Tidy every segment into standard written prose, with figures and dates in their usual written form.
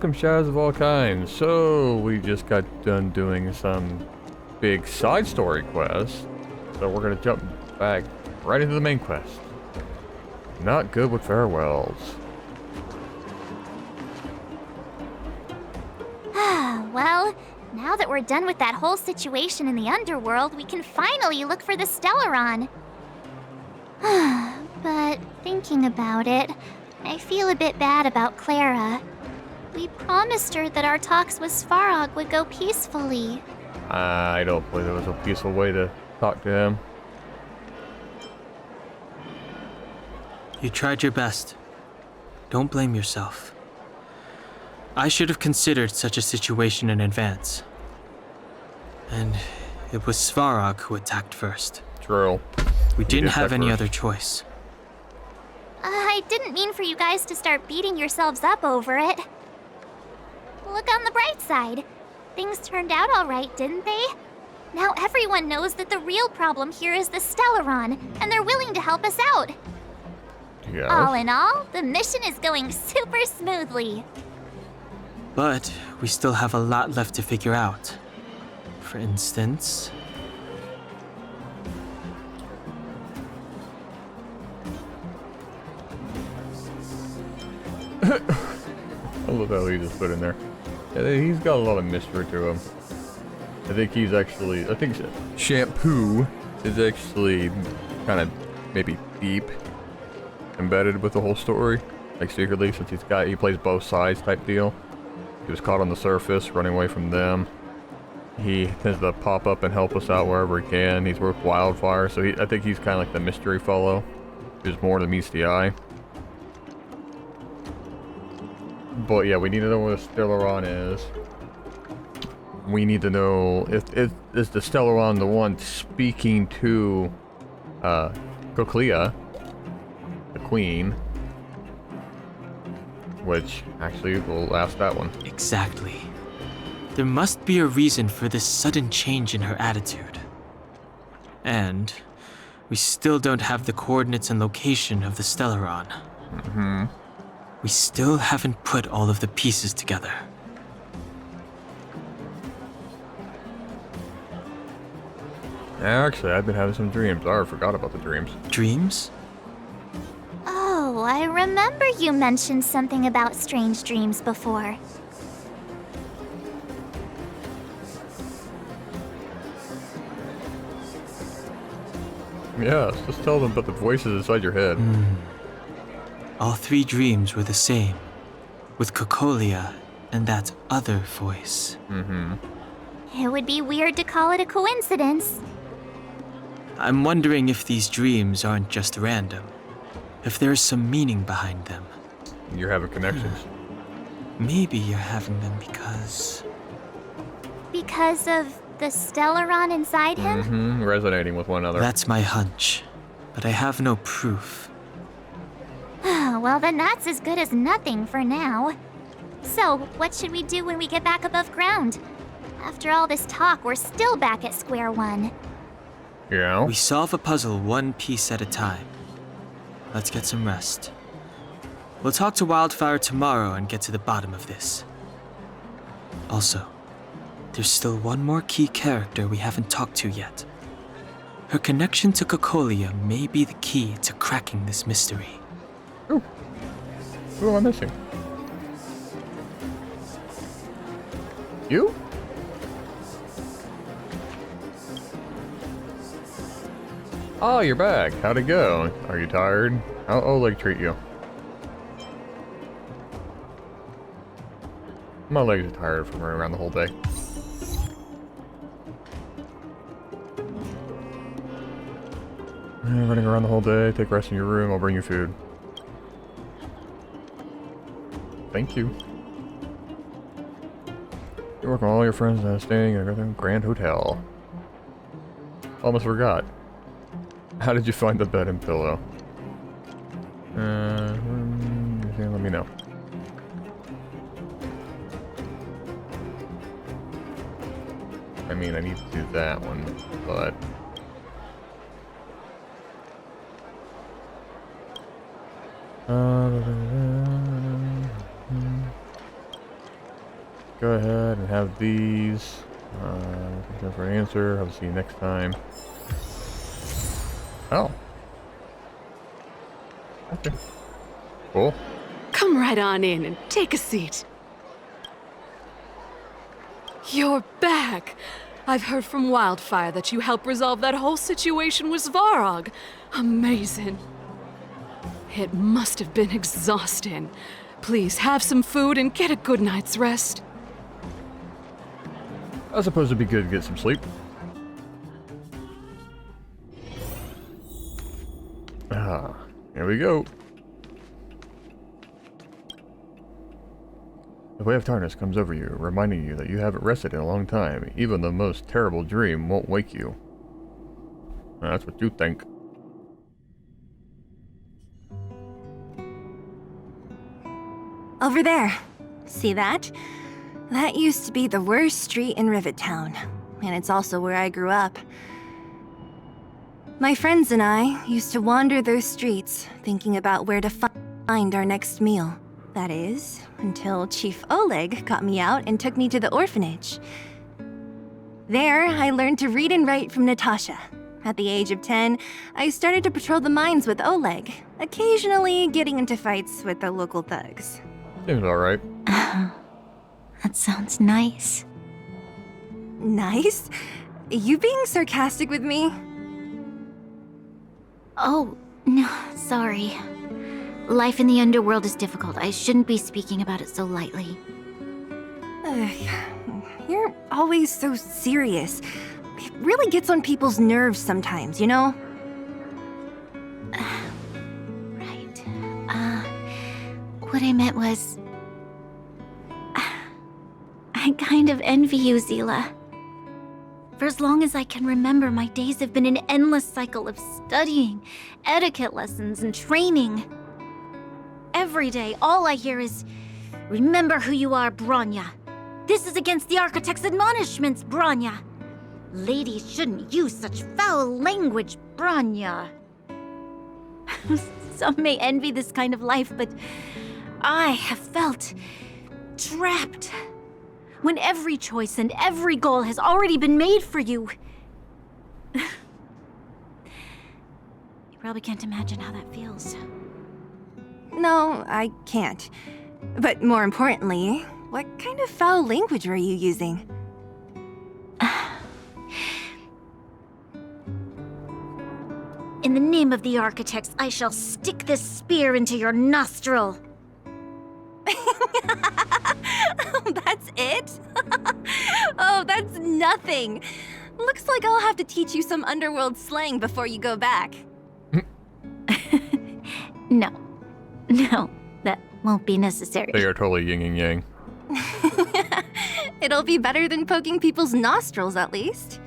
welcome shadows of all kinds. So we just got done doing some big side story quests. So we're gonna jump back right into the main quest. Not good with farewells. Well, now that we're done with that whole situation in the underworld, we can finally look for the Stellaron. But thinking about it, I feel a bit bad about Clara. We promised her that our talks with Svarog would go peacefully. I don't believe there was a peaceful way to talk to him. You tried your best. Don't blame yourself. I should have considered such a situation in advance. And it was Svarog who attacked first. True. We didn't have any other choice. I didn't mean for you guys to start beating yourselves up over it. Look on the bright side. Things turned out all right, didn't they? Now everyone knows that the real problem here is the Stellaron, and they're willing to help us out. Yes. All in all, the mission is going super smoothly. But we still have a lot left to figure out. For instance... I love how he just put in there. Yeah, he's got a lot of mystery to him. I think he's actually, I think Shampoo is actually kind of maybe deep embedded with the whole story. Like secretly, since he plays both sides type deal. He was caught on the surface, running away from them. He tends to pop up and help us out wherever he can. He's with Wildfire, so I think he's kind of like the mystery fellow. There's more than meets the eye. But yeah, we need to know where the Stellaron is. We need to know if is the Stellaron the one speaking to Coclea, the queen. Which actually we'll ask that one. Exactly. There must be a reason for this sudden change in her attitude. And we still don't have the coordinates and location of the Stellaron. Mm-hmm. We still haven't put all of the pieces together. Actually, I've been having some dreams. I already forgot about the dreams. Dreams? Oh, I remember you mentioned something about strange dreams before. Yes, just tell them about the voices inside your head. All three dreams were the same, with Coclea and that other voice. Mm-hmm. It would be weird to call it a coincidence. I'm wondering if these dreams aren't just random, if there's some meaning behind them. You're having connections. Maybe you're having them because... Because of the Stellaron inside him? Mm-hmm. Resonating with one another. That's my hunch, but I have no proof. Well, then that's as good as nothing for now. So, what should we do when we get back above ground? After all this talk, we're still back at square one. Yeah. We solve a puzzle one piece at a time. Let's get some rest. We'll talk to Wildfire tomorrow and get to the bottom of this. Also, there's still one more key character we haven't talked to yet. Her connection to Coclea may be the key to cracking this mystery. Ooh. Who am I missing? You? Oh, you're back. How'd it go? Are you tired? How'd Oleg treat you? My legs are tired from running around the whole day. Running around the whole day. Take rest in your room. I'll bring you food. Thank you. You're working with all your friends staying at a grand hotel. Almost forgot. How did you find the bed and pillow? Let me know. I mean, I need to do that one, but... go ahead and have these. Thanks for an answer. I'll see you next time. Oh. Okay. Cool. Come right on in and take a seat. You're back! I've heard from Wildfire that you helped resolve that whole situation with Svarog. Amazing. It must have been exhausting. Please have some food and get a good night's rest. I suppose it'd be good to get some sleep. Here we go. The Way of Tarnus comes over you, reminding you that you haven't rested in a long time. Even the most terrible dream won't wake you. That's what you think. Over there. See that? That used to be the worst street in Rivet Town, and it's also where I grew up. My friends and I used to wander those streets, thinking about where to find our next meal. That is, until Chief Oleg got me out and took me to the orphanage. There, I learned to read and write from Natasha. At the age of 10, I started to patrol the mines with Oleg, occasionally getting into fights with the local thugs. Seems alright. That sounds nice. Nice? You being sarcastic with me? Oh, no, sorry. Life in the underworld is difficult. I shouldn't be speaking about it so lightly. You're always so serious. It really gets on people's nerves sometimes, you know? Right. What I meant was... I kind of envy you, Zila. For as long as I can remember, my days have been an endless cycle of studying, etiquette lessons, and training. Every day, all I hear is, "Remember who you are, Bronya. This is against the Architect's admonishments, Bronya. Ladies shouldn't use such foul language, Bronya." Some may envy this kind of life, but I have felt trapped. When every choice and every goal has already been made for you. You probably can't imagine how that feels. No, I can't. But more importantly, what kind of foul language were you using? In the name of the Architects, I shall stick this spear into your nostril. That's it? Oh, that's nothing. Looks like I'll have to teach you some underworld slang before you go back. No, that won't be necessary. They are totally yin and yang. It'll be better than poking people's nostrils, at least.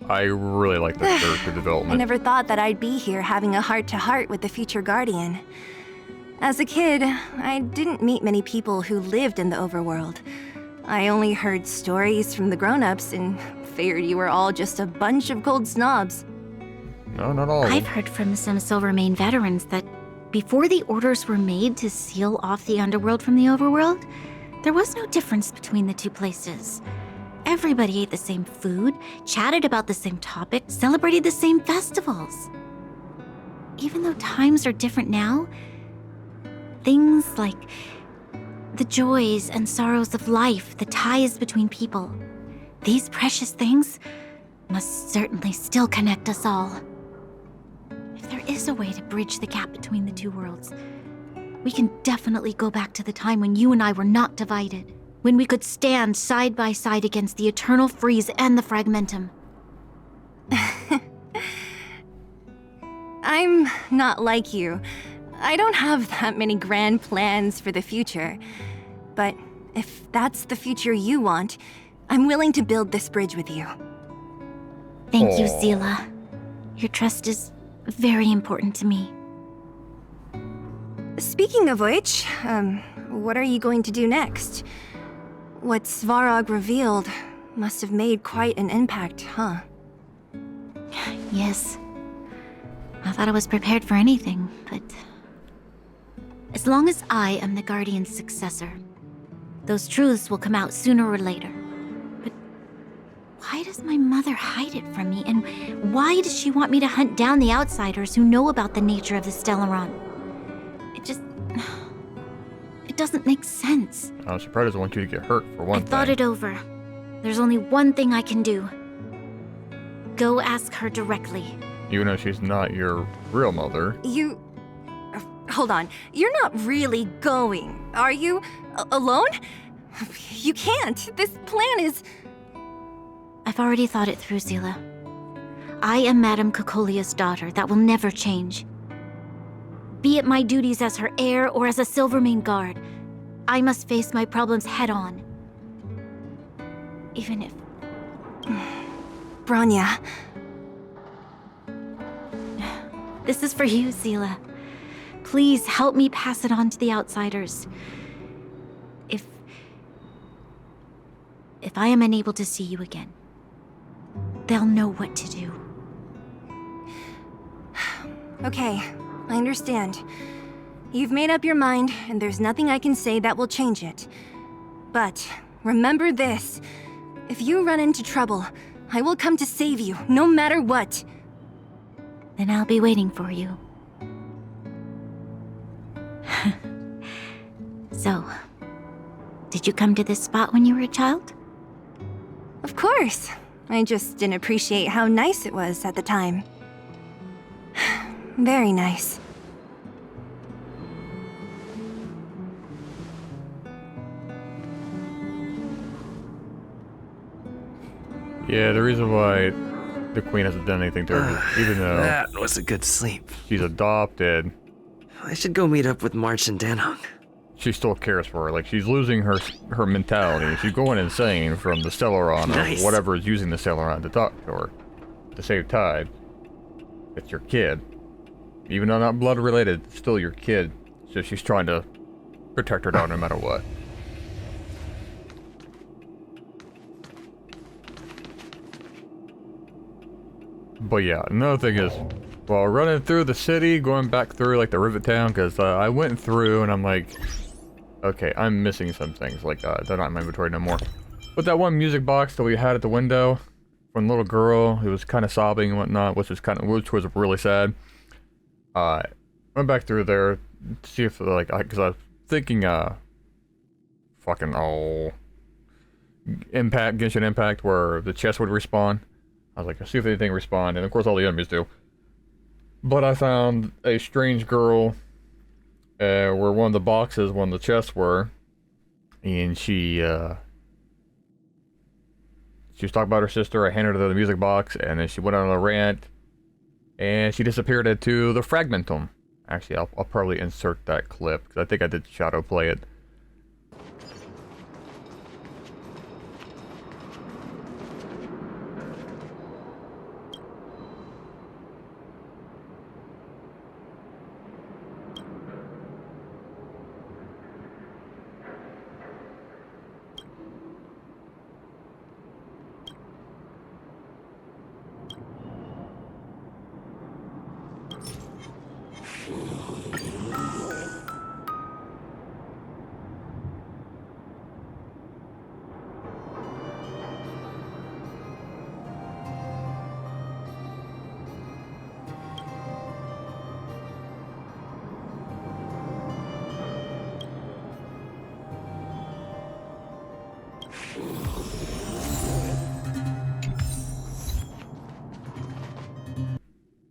I really like that character I development. never thought that I'd be here having a heart-to-heart with the future Guardian. As a kid, I didn't meet many people who lived in the overworld. I only heard stories from the grown-ups and figured you were all just a bunch of cold snobs. No, not all of them. I've heard from some Silvermane veterans that before the orders were made to seal off the underworld from the overworld, there was no difference between the two places. Everybody ate the same food, chatted about the same topics, celebrated the same festivals. Even though times are different now, things like the joys and sorrows of life, the ties between people, these precious things must certainly still connect us all. If there is a way to bridge the gap between the two worlds, we can definitely go back to the time when you and I were not divided, when we could stand side by side against the Eternal Freeze and the Fragmentum. I'm not like you. I don't have that many grand plans for the future. But if that's the future you want, I'm willing to build this bridge with you. Thank you, Aw. Zila. Your trust is very important to me. Speaking of which, what are you going to do next? What Svarog revealed must have made quite an impact, huh? Yes. I thought I was prepared for anything, but As long as I am the Guardian's successor, those truths will come out sooner or later. But why does my mother hide it from me? And why does she want me to hunt down the outsiders who know about the nature of the Stellaron? It doesn't make sense. She probably doesn't want you to get hurt, for one thing. I thought it over. There's only one thing I can do. Go ask her directly. Even though she's not your real mother. Hold on. You're not really going, are you? Alone? You can't. This plan is... I've already thought it through, Zila. I am Madame Cocolia's daughter. That will never change. Be it my duties as her heir or as a Silvermane guard, I must face my problems head-on. Even if... Bronya. This is for you, Zila. Please help me pass it on to the outsiders. If I am unable to see you again, they'll know what to do. Okay, I understand. You've made up your mind, and there's nothing I can say that will change it. But remember this. If you run into trouble, I will come to save you, no matter what. Then I'll be waiting for you. So, did you come to this spot when you were a child? Of course. I just didn't appreciate how nice it was at the time. Very nice. Yeah, the reason why the queen hasn't done anything to her, even though That was a good sleep. she's adopted, I should go meet up with March and Dan Heng. she still cares for her. Like, she's losing her mentality. She's going insane from the Stellaron Nice. or whatever is using the Stellaron to talk to her to save Tide. It's your kid. Even though not blood related, it's still your kid. So she's trying to protect her daughter no matter what. But yeah, another thing is, while running through the city, going back through like the Rivet Town, because I went through and I'm like, okay, I'm missing some things. Like, they're not in my inventory no more. But that one music box that we had at the window from the little girl who was kind of sobbing and whatnot, which was really sad. Went back through there to see if, like, because I was thinking, fucking, Genshin Impact, where the chest would respawn. I was like, I'll see if anything respawned, and of course all the enemies do. But I found a strange girl, where one of the boxes, one of the chests were, and she was talking about her sister. I handed her the music box, and then she went on a rant, and she disappeared into the Fragmentum. Actually, I'll probably insert that clip, because I think I did shadow play it.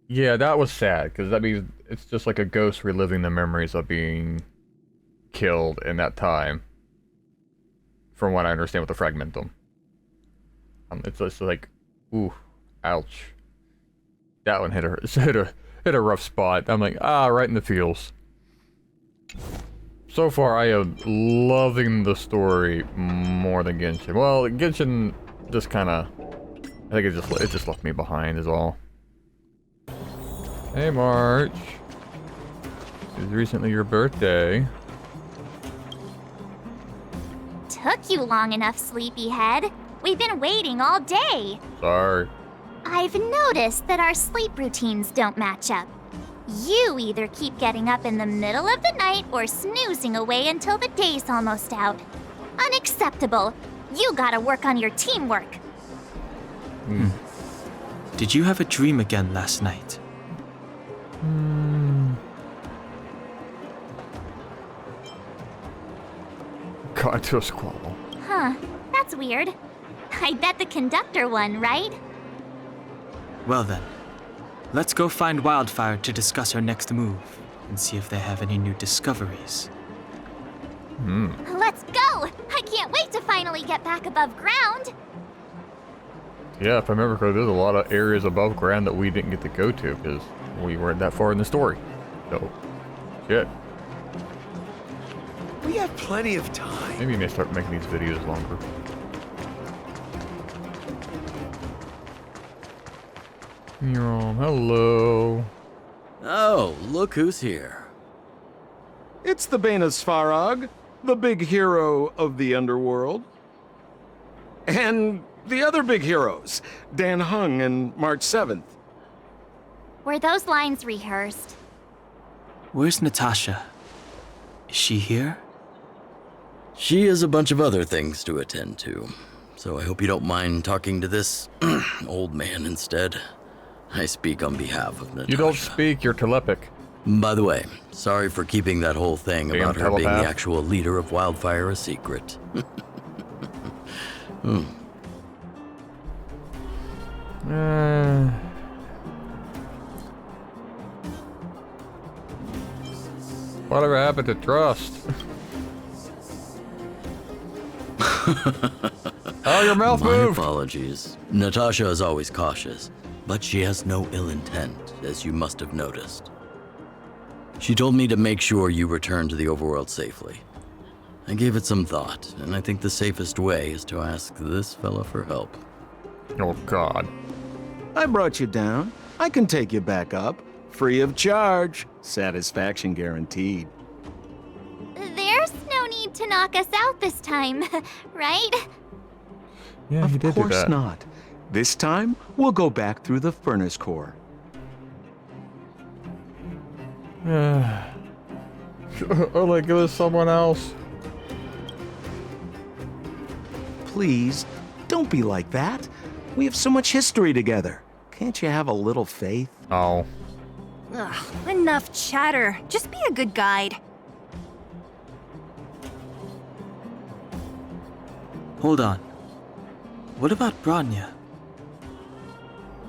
Yeah, that was sad, because that means it's just like a ghost reliving the memories of being killed in that time. From what I understand with the Fragmentum. It's just like, ooh, ouch. That one hit a rough spot. I'm like, right in the feels. So far, I am loving the story more than Genshin. Well, Genshin just kind of, I think it just left me behind is all. Hey, March. It was recently your birthday. Took you long enough, sleepyhead. We've been waiting all day. Sorry. I've noticed that our sleep routines don't match up. You either keep getting up in the middle of the night or snoozing away until the day's almost out. Unacceptable. You gotta work on your teamwork. Did you have a dream again last night? Got into a squabble. Huh, that's weird. I bet the conductor won, right? Well then, let's go find Wildfire to discuss our next move and see if they have any new discoveries. Let's go! I can't wait to finally get back above ground! Yeah, if I remember correctly, there's a lot of areas above ground that we didn't get to go to because we weren't that far in the story. So, shit. We have plenty of time. Maybe you may start making these videos longer. Hello. Oh, look who's here. It's the Bane of Svarog, the big hero of the underworld. And the other big heroes, Dan Heng and March 7th. Were those lines rehearsed? Where's Natasha? Is she here? She has a bunch of other things to attend to, so I hope you don't mind talking to this old man instead. I speak on behalf of Natasha. You don't speak, you're telepathic. By the way, sorry for keeping that whole thing Being about her being the telepath. actual leader of Wildfire a secret. Whatever happened to trust? Oh, your mouth My moved! apologies. Natasha is always cautious, but she has no ill intent, as you must have noticed. She told me to make sure you return to the overworld safely. I gave it some thought, and I think the safest way is to ask this fella for help. Oh, God. I brought you down. I can take you back up. Free of charge. Satisfaction guaranteed. There's no need to knock us out this time, right? Yeah, you did do Of course that. not. This time, we'll go back through the furnace core. Oh, like, give us someone else. Please, don't be like that. We have so much history together. Can't you have a little faith? Oh. Ugh, enough chatter. Just be a good guide. Hold on. What about Branya?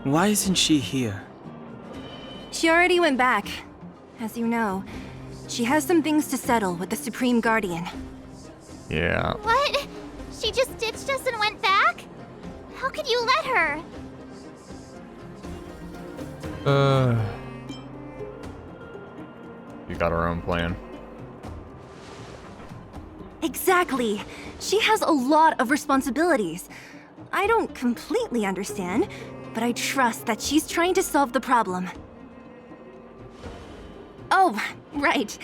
Why isn't she here? She already went back. As you know, she has some things to settle with the Supreme Guardian. Yeah. What? She just ditched us and went back? How could you let her? You got her own plan. Exactly. She has a lot of responsibilities. I don't completely understand, but I trust that she's trying to solve the problem. Oh, right.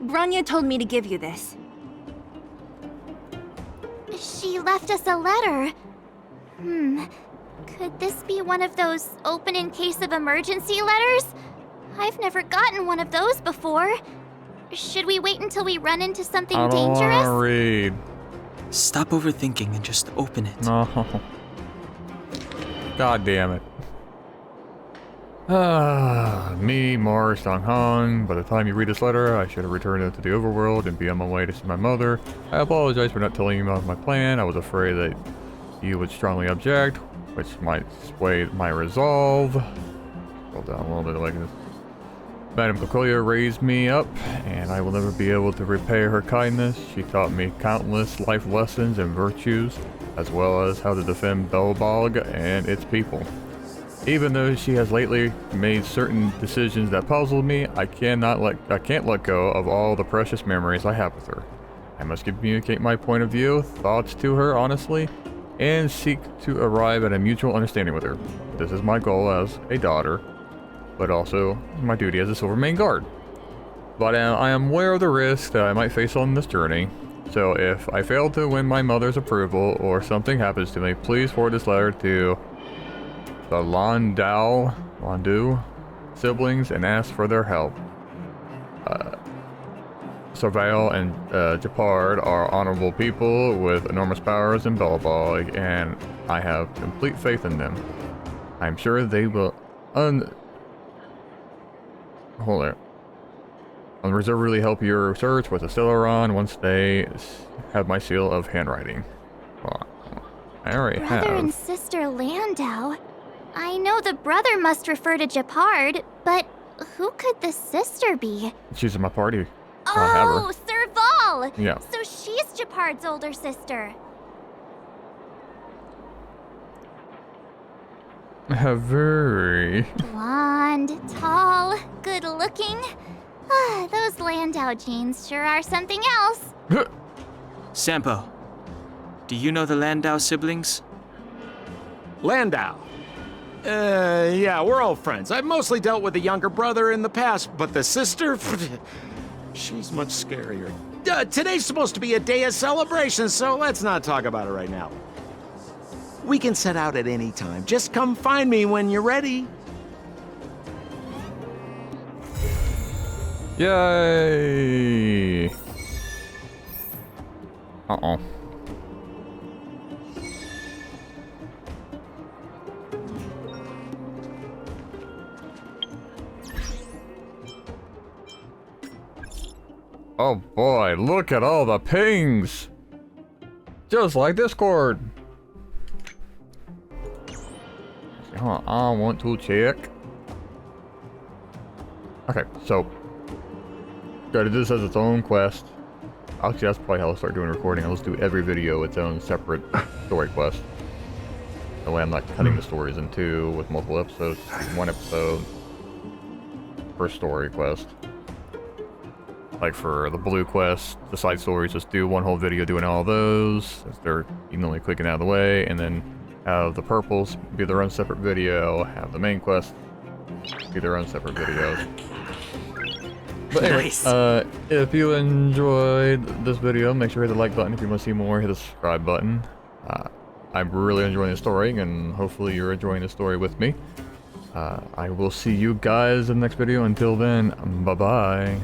Branya told me to give you this. She left us a letter. Could this be one of those open in case of emergency letters? I've never gotten one of those before. Should we wait until we run into something I don't dangerous? wanna read. Stop overthinking and just open it. No. God damn it. Me, Mars, Dan Heng. By the time you read this letter, I should have returned it to the overworld and be on my way to see my mother. I apologize for not telling you about my plan. I was afraid that you would strongly object, which might sway my resolve. Scroll down a little bit like this. Madame Cocolia raised me up, and I will never be able to repay her kindness. She taught me countless life lessons and virtues, as well as how to defend Belbog and its people. Even though she has lately made certain decisions that puzzled me, I can't let go of all the precious memories I have with her. I must communicate my point of view, thoughts to her honestly, and seek to arrive at a mutual understanding with her. This is my goal as a daughter, but also my duty as a Silvermane guard. But I am aware of the risks that I might face on this journey, so if I fail to win my mother's approval or something happens to me, please forward this letter to the Landu siblings and ask for their help. Sorvale and Japard are honorable people with enormous powers in Belobog, and I have complete faith in them. I'm sure they will unreservedly help your search with the Stellaron once they have my seal of handwriting. Well, I already have. Brother and sister Landau. I know the brother must refer to Japard, but who could the sister be? She's in my party. Oh, Serval! Yeah. So she's Japard's older sister. Very. Blonde, tall, good looking. Ah, those Landau genes sure are something else. Sampo, do you know the Landau siblings? Landau. Yeah, we're all friends. I've mostly dealt with the younger brother in the past, but the sister, she's much scarier. Today's supposed to be a day of celebration, so let's not talk about it right now. We can set out at any time. Just come find me when you're ready. Yay! Uh-oh. Oh boy, look at all the pings! Just like Discord! I want to check. Okay, so this has its own quest. Actually, that's probably how I'll start doing recording. I'll just do every video its own separate story quest. That way I'm not cutting the stories in two with multiple episodes. One episode per story quest. Like for the blue quest, the side stories, just do one whole video doing all those. They're evenly clicking out of the way, and then have the purples be their own separate video, have the main quest be their own separate videos. But anyway, Nice. If you enjoyed this video, make sure to hit the like button. If you want to see more, hit the subscribe button. I'm really enjoying the story, and hopefully you're enjoying the story with me. I will see you guys in the next video. Until then, bye-bye.